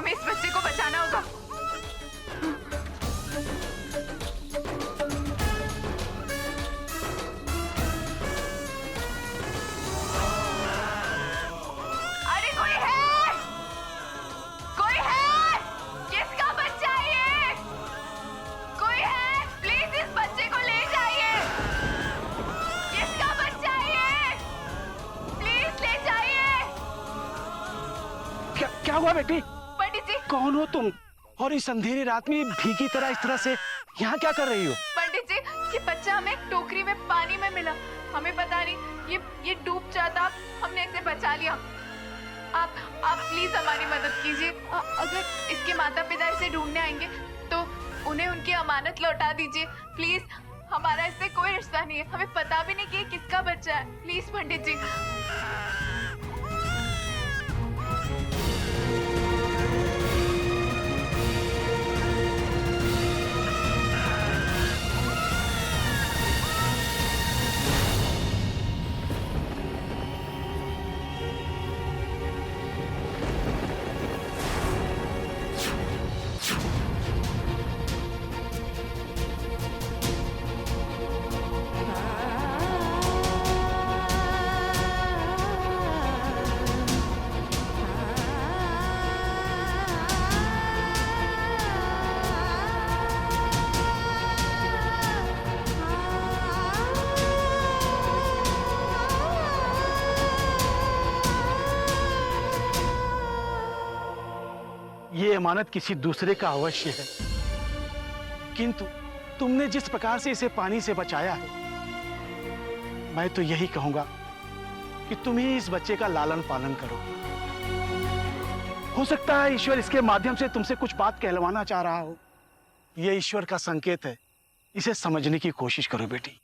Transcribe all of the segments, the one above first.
हमें इस बच्चे को बचाना होगा। अरे कोई है? कोई है? किसका बच्चा है ये? कोई है? प्लीज इस बच्चे को ले जाइए। किसका बच्चा है ये? प्लीज ले जाइए। क्या हुआ बेटी? पंडित जी। कौन हो तुम और इस अंधेरी रात में भीगी तरह इस तरह से यहाँ क्या कर रही हो? पंडित जी, ये बच्चा हमें टोकरी में पानी में मिला। हमें पता नहीं ये डूब जाता, हमने इसे बचा लिया। आप प्लीज हमारी मदद कीजिए। अगर इसके माता पिता इसे ढूंढने आएंगे तो उन्हें उनकी अमानत लौटा दीजिए प्लीज। हमारा इससे कोई रिश्ता नहीं है, हमें पता भी नहीं कि ये किसका बच्चा है। प्लीज पंडित जी। ये अमानत किसी दूसरे का अवश्य है, किंतु तुमने जिस प्रकार से इसे पानी से बचाया है, मैं तो यही कहूंगा कि तुम ही इस बच्चे का लालन पालन करो। हो सकता है ईश्वर इसके माध्यम से तुमसे कुछ बात कहलवाना चाह रहा हो। यह ईश्वर का संकेत है, इसे समझने की कोशिश करो बेटी।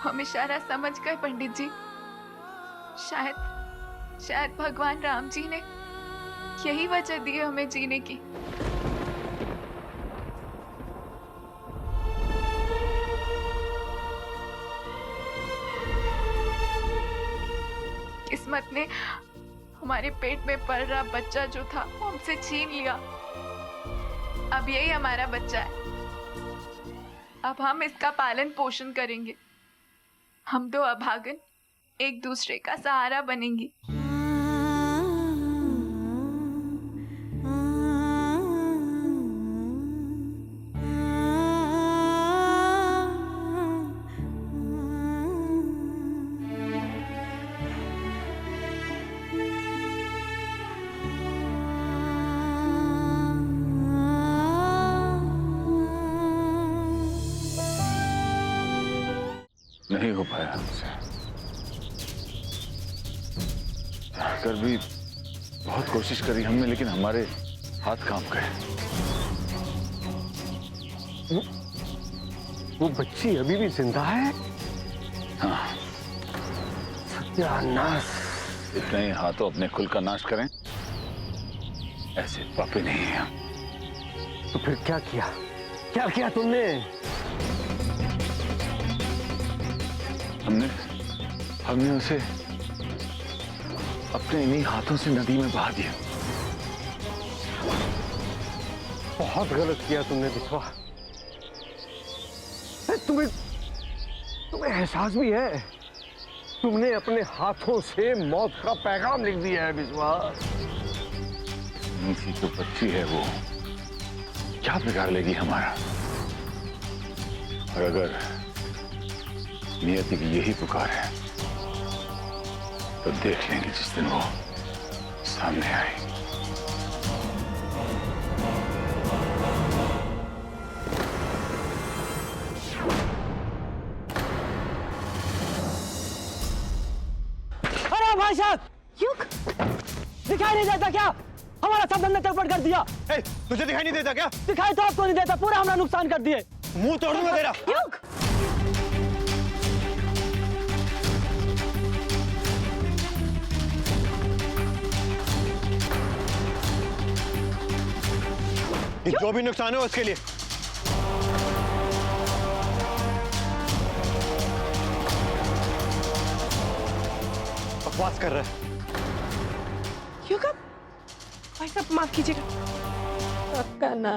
हम इशारा समझ गए पंडित जी। शायद भगवान राम जी ने यही वजह दी है हमें जीने की। किस्मत ने हमारे पेट में पल रहा बच्चा जो था वो हमसे छीन लिया। अब यही हमारा बच्चा है। अब हम इसका पालन पोषण करेंगे। हम दो अभागन एक दूसरे का सहारा बनेंगी। नहीं हो पाया हमसे। कर भी बहुत कोशिश करी हमने, लेकिन हमारे हाथ काम गए। वो बच्ची अभी भी जिंदा है? हाँ। सत्यानाश। इतने ही हाथों अपने कुल का नाश करें, ऐसे पापी नहीं है हम। तो फिर क्या किया? क्या किया तुमने? हमने उसे अपने इन्हीं हाथों से नदी में बहा दिया। बहुत गलत किया तुमने बिस्वा। तुम्हें एहसास भी है? तुमने अपने हाथों से मौत का पैगाम लिख दिया है बिस्वा। नीची तो बच्ची है वो, क्या बिगाड़ लेगी हमारा? और अगर नियति की यही पुकार है तो देख लेंगे जिस दिन वो सामने आए। अरे भाई साहब, युग, दिखाई नहीं देता क्या? हमारा सब धंधा चौपट कर दिया। तुझे दिखाई नहीं देता क्या? दिखाई तो आपको नहीं देता, पूरा हमारा नुकसान कर दिए। मुंह तोड़ दूंगा तेरा। युग, जो भी नुकसान हो उसके लिए। बकवास कर रहा है। क्यों कब? भाई साहब माफ कीजिएगा। आपका ना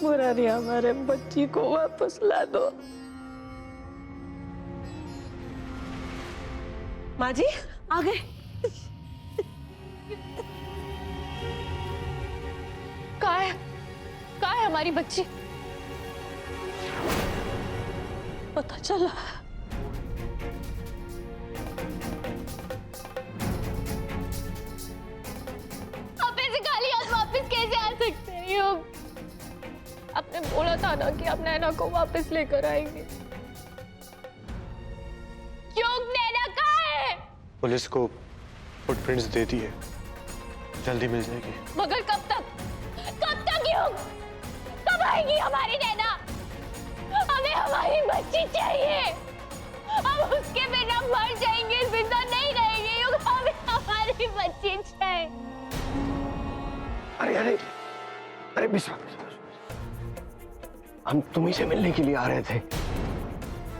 मुरारी हमारे बच्ची को वापस ला दो। माँ जी आ गए। कहाँ है हमारी बच्ची? पता चला आप ऐसे खाली हाथ वापस कैसे आ सकते हैं युग? आपने बोला था ना कि आप नैना को वापस लेकर आएंगे। युग, नैना कहाँ है? पुलिस को फुटप्रिंट्स दे दिए, जल्दी मिल जाएगी। मगर कब तक? कब तक युग? कब आएगी हमारी नैना? हमें हमारी बच्ची चाहिए। हम उसके बिना मर जाएंगे, जिंदा नहीं रहेंगे युग। हमें हमारी बच्ची चाहिए। अरे अरे अरे बिस्वा, हम तुम्ही से मिलने के लिए आ रहे थे।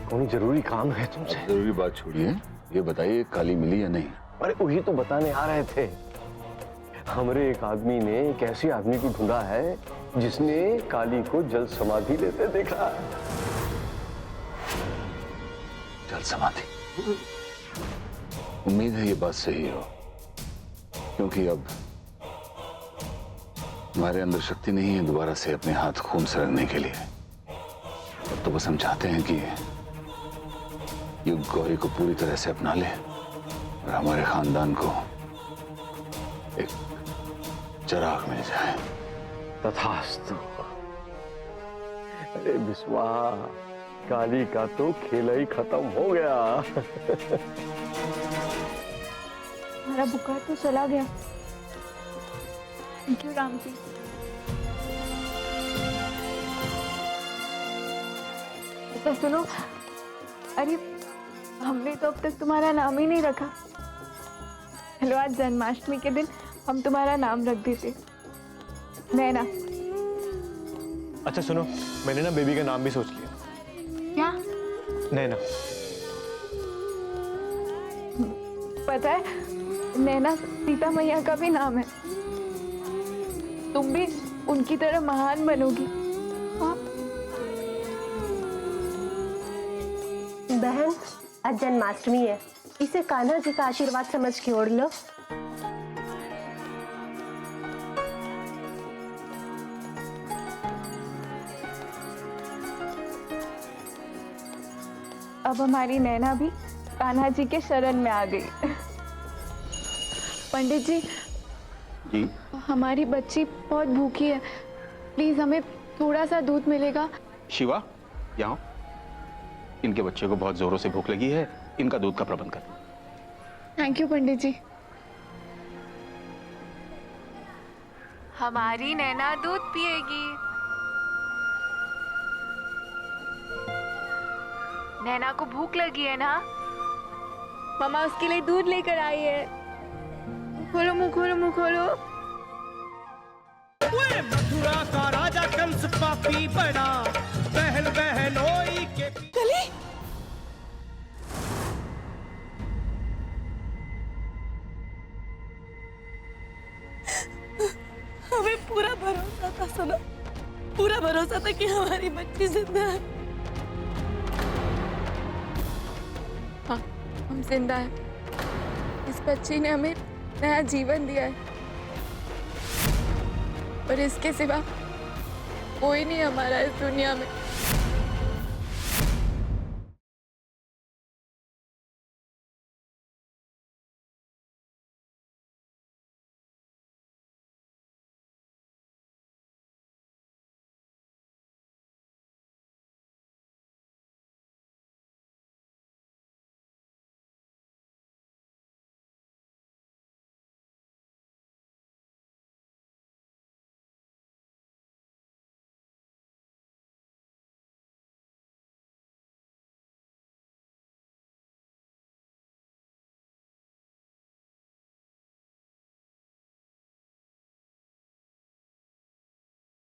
कोई जरूरी काम है तुमसे? जरूरी बात छोड़िए, ये बताइए काली मिली या नहीं? अरे वही तो बताने आ रहे थे। हमारे एक आदमी ने एक ऐसे आदमी को ढूंढा है जिसने काली को जल समाधि लेते देखा। जल समाधि? उम्मीद है ये बात सही हो, क्योंकि अब हमारे अंदर शक्ति नहीं है दोबारा से अपने हाथ खून से रंगने के लिए। अब तो बस हम चाहते हैं कि युग गौरी को पूरी तरह से अपना ले और हमारे खानदान को एक चिराग मिल जाए। तथास्तु। अरे बिस्वा, काली का तो खेल ही खत्म हो गया। हमारा बुखार तो चला गया। Thank you Ram ji. अच्छा सुनो, अरे हमने तो अब तक तुम्हारा नाम ही नहीं रखा। चलो आज जन्माष्टमी के दिन हम तुम्हारा नाम रख देते, नैना। अच्छा सुनो, मैंने ना बेबी का नाम भी सोच लिया। क्या? नैना। पता है, नैना सीता मैया का भी नाम है। तुम भी उनकी तरह महान बनोगी। बहन, आज जन्माष्टमी है, इसे कान्हा जी का आशीर्वाद समझ के ओढ़ लो। अब हमारी नैना भी कान्हा जी के शरण में आ गई। पंडित जी, जी? हमारी बच्ची बहुत भूखी है, प्लीज हमें थोड़ा सा दूध मिलेगा? शिवा, यहाँ इनके बच्चे को बहुत जोरों से भूख लगी है, इनका दूध का प्रबंध कर। थैंक यू पंडित जी। हमारी नैना दूध पिएगी। नैना को भूख लगी है ना? मामा उसके लिए दूध लेकर आई है। खोलो मुंह, खोलो मुंह, खोलो। मथुरा का राजा कंस पापी बना, बहन बहनोई के कली, हमें पूरा भरोसा था सुनो, पूरा भरोसा था कि हमारी बच्ची जिंदा है। हाँ, हम जिंदा हैं। इस बच्ची ने हमें नया जीवन दिया है और इसके सिवा कोई नहीं हमारा इस दुनिया में।